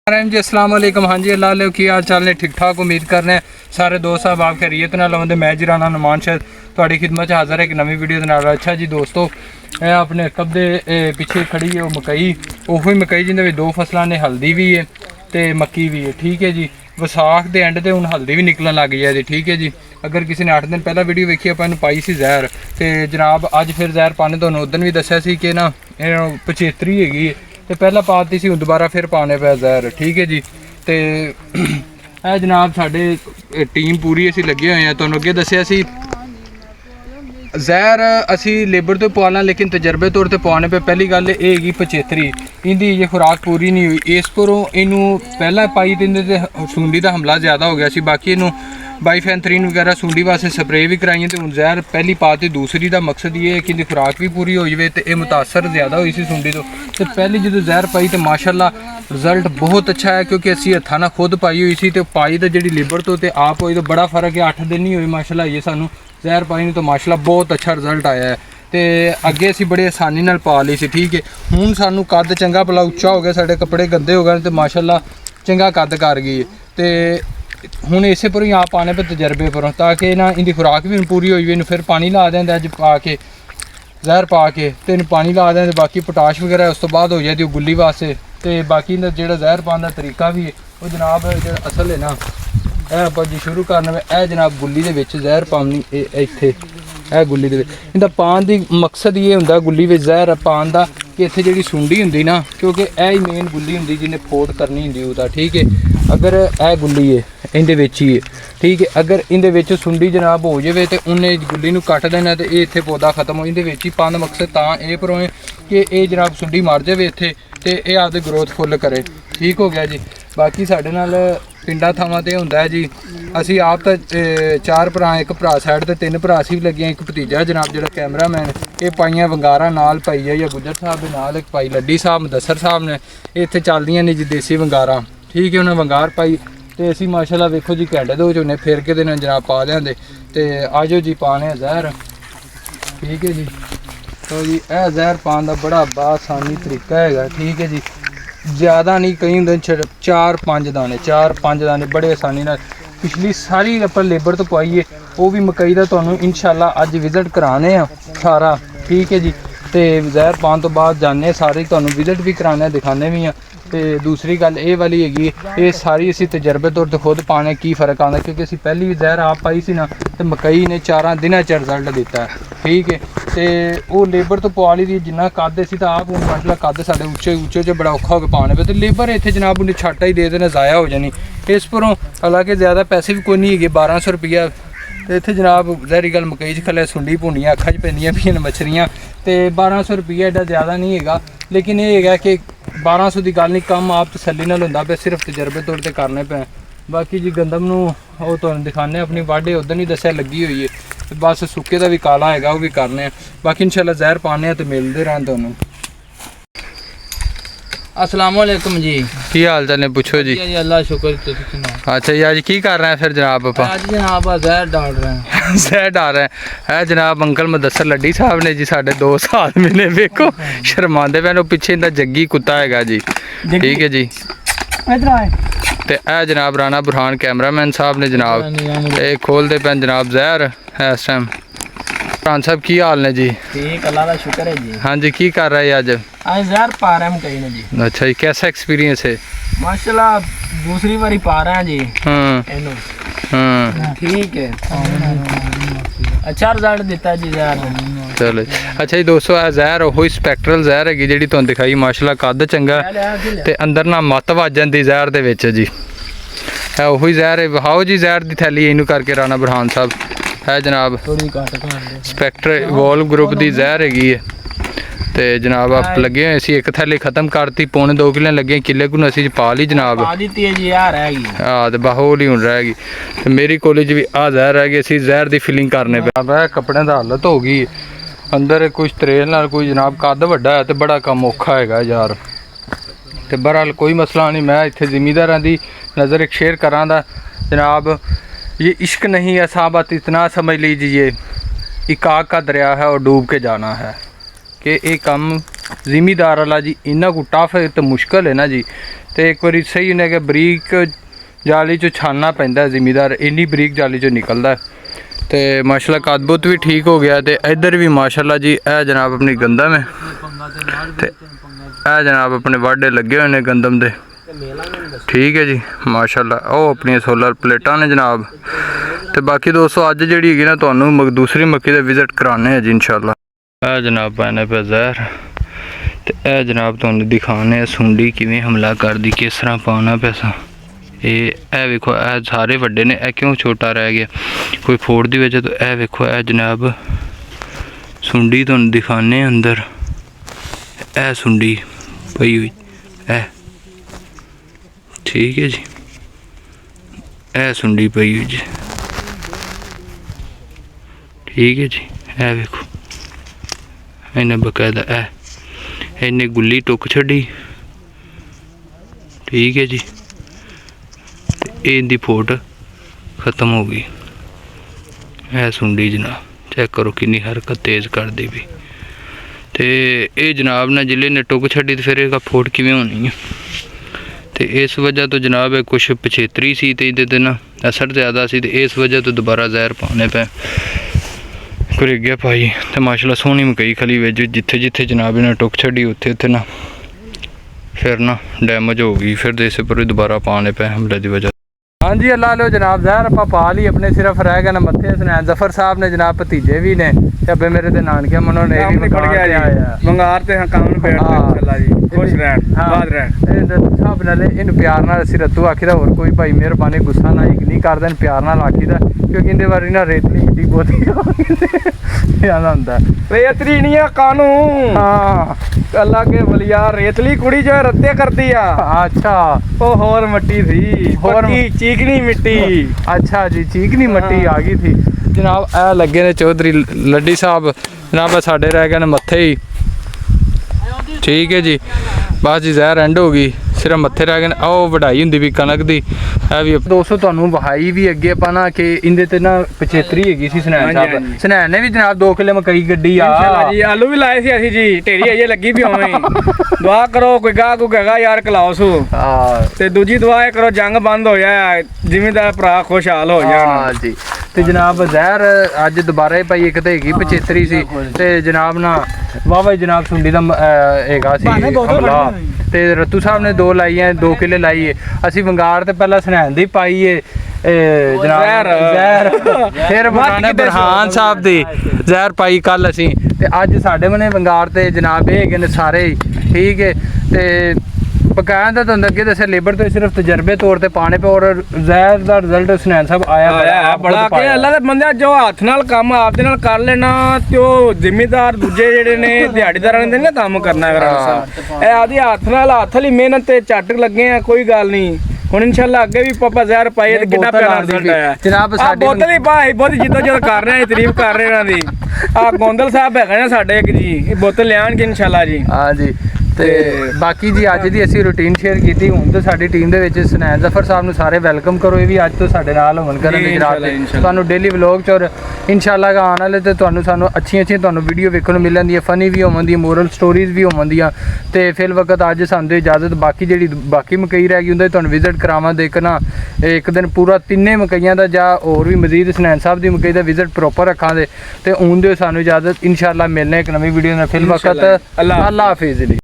जी अस्सलाम वालेकुम। हाँ जी अल्लाह की हाल चाल ने ठीक ठाक उम्मीद कर रहे हैं सारे दोस्त साहब आप खैरियत नाल होंदे। मैं जी राना नुमान शायद थोड़ी खिदमत हाज़र है एक नवी वीडियो दे नाल। अच्छा जी दोस्तों मैं अपने कब दे पिछे खड़ी है मकई ओही मकई जिंदे दो फसलों ने हल्दी भी है तो मक्की भी है। ठीक है जी विसाख के एंड से हुण हल्दी भी निकलन लग गई है जी। ठीक है जी अगर किसी ने 8 दिन पहला वीडियो वेखी आपां पाई सी जहर तो जनाब अज फिर जहर पाने तुहानूं उदन भी दस्सिया सी कि ना 75 हैगी तो पहला पाती सी दोबारा फिर पाने पे जहर। ठीक है जी तो यह जनाब साडे टीम पूरी असीं लगे हुए हैं। तुहानूं अगे दस्सिया सी जहर असी लेबर तो पवाना लेकिन तजर्बे तौर पर पवाने पे पहली गल ये हैगी 75 इनकी ये खुराक पूरी नहीं हुई इस परों इनू पहला पाई तो इन्हें सूंडी का हमला ज़्यादा हो गया सी। बाकी इनू बाईफेंथरीन वगैरह सूंडी वास्ते स्प्रे भी कराई तो हुण जहर पहली पाती दूसरी का मकसद ये है कि इनकी खुराक भी पूरी हो जाए तो यह मुतासर ज़्यादा हुई सी सूंडी तो पहली जो जहर पाई तो माशाअल्लाह रिजल्ट बहुत अच्छा है क्योंकि असी हत्थां नाल खुद पाई हुई सी तो पाई तो जी लेबर तो आप हुई तो बड़ा फर्क है। 8 दिन ही हुए माशाअल्लाह ये सानू जहर पाई नहीं तो माशाअल्लाह बहुत अच्छा रिजल्ट आया है तो अगे असी बड़े आसानी नाल पा ली सी। ठीक है हुण सानू कद चंगा भला उच्चा हो गया साडे कपड़े गंदे हो गए तो माशाअल्लाह चंगा कद कर गई तो हुण इसे पर ही आप पाने पे तजर्बे पर ताकि ना इनकी खुराक भी पूरी हो जाए। फिर पानी ला देंगे अज पा के जहर पा के तो इन पानी ला देंगे बाकी पोटाश वगैरह उस तो बाद हो जाती गुल्ली वास्ते तो बाकी इनका जो जहर पाने का तरीका भी है वो जनाब जो असल है ना आप जी शुरू करने में यह जनाब गुल्ली के जहर पानी इत्थे यह गुल्ली इनका पान की मकसद ये होंगे गुल्ली में जहर पान का कि इत्थे जी सूंडी होंगी ना क्योंकि यह ही मेन गुल्ली होंगी जिन्हें फोड़ करनी होंगी उसका। ठीक है अगर यह गुल्ली है इहदे ही है ठीक है अगर इहदे सूंडी जनाब हो जाए तो उन्हें गुल्ली नूं कट देना तो ये इत्थे पौधा खत्म हो इहदे ही पान का मकसद तां ये परों कि ये जनाब सूंडी मर जाए इत्थे तो ये आपकी ग्रोथ फुल करे। ठीक हो गया जी बाकी साडे नाल पिंडा थावां ते हुंदा है जी असी आप तो 4 भरा एक भरा साइड ते 3 भरा असी भी लगे एक भतीजा जनाब जो कैमरामैन ये पाइयां वंगारा नाल पाई है या गुजर साहब दे नाल एक पाई लड्डी साहब मुदस्सर साहब ने इत्थे चलदियां ने जी देसी वंगारा। ठीक है उन्हें वंगार पाई तो असी माशाअल्लाह वेखो जी घंटे दो झोने फेर के दिन जनाब पा लियांदे तो आजो जी पाने जहर। ठीक है जी तो जी यह जहर पान का बड़ा बासानी तरीका है। ठीक है जी ज़्यादा नहीं कई होंगे 4-5 दाने बड़े आसानी नाल पिछली सारी आप लेबर तो पाई है वो भी मकई का तुहानूं इंशाअल्लाह अज विजिट कराने सारा। ठीक है जी तो जहर पान तो बाद जाने सारे तुहानूं विजिट भी कराने दिखाने भी हैं तो दूसरी गल ये वाली हैगी ये सारी असी तजर्बे तौर पर खुद पाने की फ़र्क आता क्योंकि असी पहली भी जहर आप पाई सी ना तो मकई ने 4 दिनों च रिजल्ट दिता है। ठीक है तो वो लेबर तो पवा ली थी जिन्ना कद सी तो आप माशाअल्लाह कद साढ़े उच्चे च बड़ा औखा होकर पाने पे तो लेबर इतने जनाब उन्हें छाटा ही दे देना ज़ाया हो जानी इस परों हालांकि ज़्यादा पैसे भी कोई नहीं है 1200 रुपया तो इतने जनाब जहरी गल मकई च खले सुंडी भुनियाँ अखा च पैंदियां पियां मछलियाँ तो 1200 रुपया एडा ज़्यादा नहीं है लेकिन ये है कि 1200 की गल नहीं कम आप तसल्ली नाल हुंदा पे सिर्फ तजर्बे तौर पर करने पे। बाकी जी गंदम नूं वो तुहानूं दिखाने अपनी वाढे उदन ही दस्सिया लगी हुई है बस सुक्के का भी काला है वो भी करने बाकी इंशाल्लाह जहर पाने तो मिलते रहन तुहानूं। अस्सलाम वालेकुम जी की हाल चाल ने पूछो जी अल्लाह शुक्र तुसीं सुनाओ। अच्छा जी आज की कर रहे हैं फिर जनाब आप आज जनाब जहर डाल रहे हैं जहर डाल रहे हैं जनाब अंकल मुदस्सर लड्डी साहब ने जी साढ़े 2 आदमी ने वेखो शर्माते पे पिछे इनका जग्गी कुत्ता है जी। ठीक है जी इधर आए तो यह जनाब राना बुरहान कैमरामैन साहब ने जनाब ये खोलते पे जनाब जहर है इस टाइम। बुरहान साहब की हाल ने जी ठीक अल्लाह का शुक्र है जी। हाँ जी की कर रहे हैं आज जहर पा रहे हैं मकई ने जी। अच्छा जी कैसा एक्सपीरियंस है माशाल्लाह दूसरी बारी पा रहे हैं जी। ठीक है अच्छा रिजल्ट दिता जी जहर चलो अच्छा जी दोस्तों यह जहर वही स्पैक्ट्रल जहर हैगी जी तुहानूं दिखाई माशाल्लाह कद चंगा ते अंदर ना मत वज जाती जहर दे विच जी है वही जहर है। विखाओ जी जहर की थैली इनू करके राना बुरहान साहब है जनाब स्पैक्टर वॉल ग्रुप की जहर हैगी है तो जनाब आप लगे हुए सी एक थैली खत्म करती 1.25 किलो लगे किले को असी पा ली जनाब हाँ तो बाहोल ही हूँ रहेगी तो मेरी कॉलेज भी आ जहर रह गई असी जहर की फिलिंग करने पे कपड़े की हालत हो गई अंदर कुछ त्रेल नाल कोई जनाब कद वड्डा है तो बड़ा कम औखा है यार तो बहरहाल कोई मसला नहीं। मैं इत्थे जिमीदारां दी नज़र एक शेयर करां दा जनाब ये इश्क नहीं है साहबत इतना समझ लीजिए एक आग का दरिया है और डूब के जाना है। ਕਿ ਇਹ ਕੰਮ ਜ਼ਿਮੀਦਾਰ ਵਾਲਾ ਜੀ ਇੰਨਾ ਕੁ ਟਫ ਤੇ ਮੁਸ਼ਕਲ ਹੈ ਨਾ ਜੀ। ਤੇ ਇੱਕ ਵਾਰੀ ਸਹੀ ਨੇ ਕਿ ਬਰੀਕ ਜਾਲੀ ਚੋਂ ਛਾਨਣਾ ਪੈਂਦਾ ਜ਼ਿਮੀਦਾਰ, ਇੰਨੀ ਬਰੀਕ ਜਾਲੀ ਚੋਂ ਨਿਕਲਦਾ। ਤੇ ਮਾਸ਼ਾਅੱਲਾ ਕੱਦ-ਬੁੱਤ ਵੀ ਠੀਕ ਹੋ ਗਿਆ। ਤੇ ਇੱਧਰ ਵੀ ਮਾਸ਼ਾਅੱਲਾ ਜੀ ਇਹ ਜਨਾਬ ਆਪਣੀ ਗੰਦਮ ਹੈ ਤੇ ਇਹ ਜਨਾਬ ਆਪਣੇ ਵਾਢੇ ਲੱਗੇ ਹੋਏ ਨੇ ਗੰਦਮ ਦੇ। ਠੀਕ ਹੈ ਜੀ ਮਾਸ਼ਾਅੱਲਾ। ਉਹ ਆਪਣੀਆਂ ਸੋਲਰ ਪਲੇਟਾਂ ਨੇ ਜਨਾਬ। ਤੇ ਬਾਕੀ ਦੋਸਤੋ ਅੱਜ ਜਿਹੜੀ ਹੈਗੀ ਨਾ ਤੁਹਾਨੂੰ ਦੂਸਰੀ ਮੱਕੀ ਦਾ ਵਿਜ਼ਿਟ ਕਰਾਣੇ ਹੈ ਜੀ ਇੰਸ਼ਾਅੱਲਾ। ਇਹ ਜਨਾਬ ਪਾਣੇ ਪੈ ਜ਼ਹਿਰ ਤੇ ਇਹ ਜਨਾਬ ਤੁਹਾਨੂੰ ਦਿਖਾਣੇ ਸੁੰਡੀ ਕਿਵੇਂ ਹਮਲਾ ਕਰਦੀ, ਕਿਸ ਤਰ੍ਹਾਂ ਪਾਉਣਾ ਪੈਸਾ। ਇਹ ਵੇਖੋ ਇਹ ਸਾਰੇ ਵੱਡੇ ਨੇ, ਇਹ ਕਿਉਂ ਛੋਟਾ ਰਹਿ ਗਿਆ ਕੋਈ ਫੋੜ ਦੀ ਵਜ੍ਹਾ ਤੋਂ। ਇਹ ਵੇਖੋ ਇਹ ਜਨਾਬ ਸੁੰਡੀ ਤੁਹਾਨੂੰ ਦਿਖਾਣੇ ਅੰਦਰ। ਇਹ ਸੁੰਡੀ ਪਈ ਹੋਈ ਇਹ, ਠੀਕ ਹੈ ਜੀ। ਇਹ ਸੁੰਡੀ ਪਈ ਹੋਈ ਜੀ, ਠੀਕ ਹੈ ਜੀ। ਇਹ ਵੇਖੋ ਇਹਨੇ ਬਕਾਇਦਾ ਇਹਨੇ ਗੁੱਲੀ ਟੁੱਕ ਛੱਡੀ, ਠੀਕ ਹੈ ਜੀ। ਤੇ ਇਹਦੀ ਫੋਟ ਖਤਮ ਹੋ ਗਈ। ਇਹ ਸੁੰਡੀ ਜਨਾਬ ਚੈੱਕ ਕਰੋ ਕਿੰਨੀ ਹਰਕਤ ਤੇਜ਼ ਕਰਦੀ ਵੀ। ਤੇ ਇਹ ਜਨਾਬ ਨੇ ਜ਼ਿਲ੍ਹੇ ਨੇ ਟੁੱਕ ਛੱਡੀ ਤੇ ਫਿਰ ਇਹਦਾ ਫੋਟ ਕਿਵੇਂ ਹੋਣੀ ਹੈ। ਤੇ ਇਸ ਵਜ੍ਹਾ ਤੋਂ ਜਨਾਬ ਇਹ ਕੁਛ ਪਛੇਤਰੀ ਸੀ ਤੇ ਇਹਦੇ ਤੇ ਨਾ ਅਸਰ ਜ਼ਿਆਦਾ ਸੀ ਤੇ ਇਸ ਵਜ੍ਹਾ ਤੋਂ ਦੁਬਾਰਾ ਜ਼ਹਿਰ ਪਾਉਣੇ ਪਏ। ਕੁਰੇਗਿਆ ਪਾਈ ਤੇ ਮਾਸ਼ਾਅੱਲਾ ਸੋਹਣੀ ਮਕਈ ਖਲੀ ਵਿੱਚ ਜਿੱਥੇ ਜਿੱਥੇ ਜਨਾਬ ਇਹਨਾਂ ਟੁੱਕ ਛੱਡੀ ਉੱਥੇ ਉੱਥੇ ਨਾ ਫਿਰ ਨਾ ਡੈਮੇਜ ਹੋ ਗਈ। ਫਿਰ ਦੇਸੇ ਪਰ ਦੁਬਾਰਾ ਪਾਉਣੇ ਪਏ ਹਮਲੇ ਦੀ ਵਜ੍ਹਾ। हाँ जी अल्लाह लो जनाब जहर आप पा ली अपने, सिर्फ रह गए ना मत्थे हसनैन जफर साहब ने जनाब भतीजे भी ने अबे मेरे ते नानके मनो ने भी मंगार ते हां काम पेड़ इंशाल्लाह जी खुश रहन बाद रहन साहब नाले इन प्यार नाल ਅਸੀਂ ਰੱਤੂ ਆਖੀਦਾ ਹੋਰ ਕੋਈ ਭਾਈ ਮਿਹਰਬਾਨੀ ਗੁੱਸਾ ਨਾ ਨਹੀਂ ਕਰਦਾ, ਪਿਆਰ ਨਾਲ ਆਖੀਦਾ ਕਿਉਂਕਿ ਇਹਦੇ ਬਾਰੇ ਨਾ ਰੇਤਲੀ ਮਿੱਟੀ ਬਹੁਤ ਜ਼ਿਆਦਾ ਹੁੰਦਾ। रेतली नहीं है कानू हाँ अल्लाह के वलिया रेतली कुड़ी जो है रत्ते करती है। अच्छा ओ होर मिट्टी थी पक्की चीकनी मिट्टी। अच्छा जी चीकनी मिट्टी आ गई थी जनाब। ए लगे ने चौधरी लड्डी साहब जनाब साढ़े रह गए ने मत्थे ही, ठीक है जी। बस जी जहर एंड हो गई, सिर्फ मत्थे रह गए। ਉਹ ਵਢਾਈ ਹੁੰਦੀ ਵੀ ਕਣਕ ਦੀ। ਇਹ ਵੀ ਦੋਸਤੋ ਤੁਹਾਨੂੰ ਵਹਾਈ ਵੀ ਅੱਗੇ ਆਪਾਂ ਨਾ ਕਿ ਇਹਦੇ ਤੇ ਨਾ ਪਚੇਤਰੀ ਹੈਗੀ ਸੀ ਸਨੈਨ ਸਾਹਿਬ। ਸਨੈਨ ਨੇ ਵੀ ਜਨਾਬ 2 ਕਿੱਲੇ ਮਕਈ ਗੱਡੀ ਆ इंशाल्लाह जी। आलू भी लाए थे ਅਸੀਂ ਜੀ ਢੇਰੀ ਅਜੇ ਲੱਗੀ ਵੀ ਹੋਵੇਂ। ਦੁਆ ਕਰੋ ਕੋਈ ਗਾਹ ਕੋ ਹੈਗਾ ਯਾਰ ਕਲਾਉਸੂ। ਹਾਂ ਤੇ ਦੂਜੀ ਦੁਆ ਇਹ ਕਰੋ ਜੰਗ ਬੰਦ ਹੋ ਜਾਏ ਜ਼ਿਮੀਂਦਾਰ ਭਰਾ ਖੁਸ਼ਹਾਲ ਹੋ ਜਾਣ। ਹਾਂ ਜੀ। ਤੇ ਜਨਾਬ ਜ਼ਹਿਰ ਅੱਜ ਦੁਬਾਰਾ ਭਾਈ ਇੱਕ ਤੇ ਹੈਗੀ ਪਚੇਤਰੀ ਸੀ ਤੇ ਜਨਾਬ ਨਾ ਵਾਵਾ ਜਨਾਬ ਸੁੰਡੀ ਦਾ ਹੈਗਾ ਸੀ ਹਮਲਾ। ਤੇ ਰੱਤੂ ਸਾਹਿਬ ਨੇ 2 ਲਾਈਆਂ 2 ਕਿੱਲੇ ਲਾਈਏ। ਅਸੀਂ ਵੰਗਾਰ ਤੇ ਪਹਿਲਾਂ ਸਨੈਨ ਦੀ ਪਾਈਏ ਜਨਾਬ ਜ਼ਹਿਰ, ਫਿਰ ਬੁਰਾਨੇ ਬਰਹਾਨ ਸਾਹਿਬ ਦੀ ਜ਼ਹਿਰ ਪਾਈ ਕੱਲ ਅਸੀਂ। ਤੇ ਅੱਜ ਸਾਡੇ ਮਨੇ ਵੰਗਾਰ ਤੇ ਜਨਾਬ ਇਹ ਹੈਗੇ ਨੇ ਸਾਰੇ ਹੀ, ਠੀਕ ਹੈ। ਤੇ ਪਕਾਇਆ ਤਾਂ ਤੁਹਾਨੂੰ ਅੱਗੇ ਦੱਸਿਆ ਲੇਬਰ ਤੋਂ ਸਿਰਫ ਤਜਰਬੇ ਤੌਰ ਤੇ ਪਾਣੇ ਪਏ ਔਰ ਜ਼ਹਿਰ ਦਾ ਰਿਜ਼ਲਟ ਸੁਨੈਨ ਸਾਹਿਬ ਆਇਆ ਬੜਾ ਕਿ ਅੱਲਾ ਦੇ ਬੰਦੇ ਜੋ ਹੱਥ ਨਾਲ ਕੰਮ ਆਪਦੇ ਨਾਲ ਕਰ ਲੈਣਾ ਤੇ ਉਹ ਜ਼ਿਮੀਂਦਾਰ ਦੂਜੇ ਜਿਹੜੇ ਨੇ ਦਿਹਾੜੀਦਾਰਾਂ ਨੇ ਨਾ ਕੰਮ ਕਰਨਾ ਕਰਾਂਸਾ। ਇਹ ਆਦੀ ਹੱਥ ਨਾਲ ਹੱਥ ਵਾਲੀ ਮਿਹਨਤ ਤੇ ਝੱਟ ਲੱਗੇ ਆ ਕੋਈ ਗੱਲ ਨਹੀਂ। ਹੁਣ ਇਨਸ਼ਾਅੱਲਾ ਅੱਗੇ ਵੀ ਪਾਪਾ ਜ਼ਹਿਰ ਪਾਈਏ ਤੇ ਕਿੰਨਾ ਪਿਆਰਾ ਰਿਜ਼ਲਟ ਆਇਆ ਜਨਾਬ। ਸਾਡੀ ਬੋਤਲ ਹੀ ਭਾਈ ਬਹੁਤ ਜਿੱਦੋਂ ਜਦੋਂ ਕਰ ਰਹੇ ਆ ਤਾਰੀਫ ਕਰ ਰਹੇ ਇਹਨਾਂ ਦੀ। ਆ ਗੋਂਦਲ ਸਾਹਿਬ ਹੈਗਾ ਨਾ ਸਾਡੇ ਇੱਕ ਜੀ, ਇਹ ਬੋਤਲ ਲਿਆਣਗੇ ਇਨਸ਼ਾਅੱਲਾ ਜੀ। ਹਾਂ ਜੀ। ਤੇ ਬਾਕੀ ਜੀ ਅੱਜ ਦੀ ਅਸੀਂ ਰੂਟੀਨ ਸ਼ੇਅਰ ਕੀਤੀ। ਹੁਣ ਤਾਂ ਸਾਡੀ ਟੀਮ ਦੇ ਵਿੱਚ ਸਨੈਨ ਜ਼ਫਰ ਸਾਹਿਬ ਨੂੰ ਸਾਰੇ ਵੈਲਕਮ ਕਰੋ। ਇਹ ਵੀ ਅੱਜ ਤੋਂ ਸਾਡੇ ਨਾਲ ਹੋਣ ਕਰਨਗੇ ਜਨਾਬ। ਤੁਹਾਨੂੰ ਡੇਲੀ ਵਲੌਗ ਚ ਔਰ ਇਨਸ਼ਾਅੱਲਾ ਆਉਣ ਵਾਲੇ ਤੇ ਤੁਹਾਨੂੰ ਸਾਨੂੰ ਅੱਛੀਆਂ ਤੁਹਾਨੂੰ ਵੀਡੀਓ ਵੇਖਣ ਨੂੰ ਮਿਲਣਗੀਆਂ, ਫਨੀ ਵੀ ਹੋਵਣਗੀਆਂ, ਮੋਰਲ ਸਟੋਰੀਜ਼ ਵੀ ਹੋਵਣਗੀਆਂ। ਤੇ ਫਿਰ ਵਕਤ ਅੱਜ ਸਾਨੂੰ ਇਜਾਜ਼ਤ। ਬਾਕੀ ਜਿਹੜੀ ਬਾਕੀ ਮਕਈ ਰਹਿ ਗਈ ਹੁੰਦਾ ਤੁਹਾਨੂੰ ਵਿਜ਼ਿਟ ਕਰਾਵਾਂ ਦੇਖਣਾ ਇੱਕ ਦਿਨ ਪੂਰਾ ਤਿੰਨੇ ਮਕਈਆਂ ਦਾ ਜਾਂ ਹੋਰ ਵੀ ਮਜ਼ੀਦ ਸਨੈਨ ਸਾਹਿਬ ਦੀ ਮਕਈ ਦਾ ਵਿਜ਼ਿਟ ਪ੍ਰੋਪਰ ਰੱਖਾਂਗੇ। ਤੇ ਹੁਣ ਦਿਓ ਸਾਨੂੰ ਇਜਾਜ਼ਤ, ਇਨਸ਼ਾਅੱਲਾ ਮਿਲਣੇ ਇੱਕ ਨਵੀਂ ਵੀਡੀਓ ਨਾਲ। ਫਿਰ ਵਕਤ ਅੱਲਾ ਹਾਫਿਜ਼।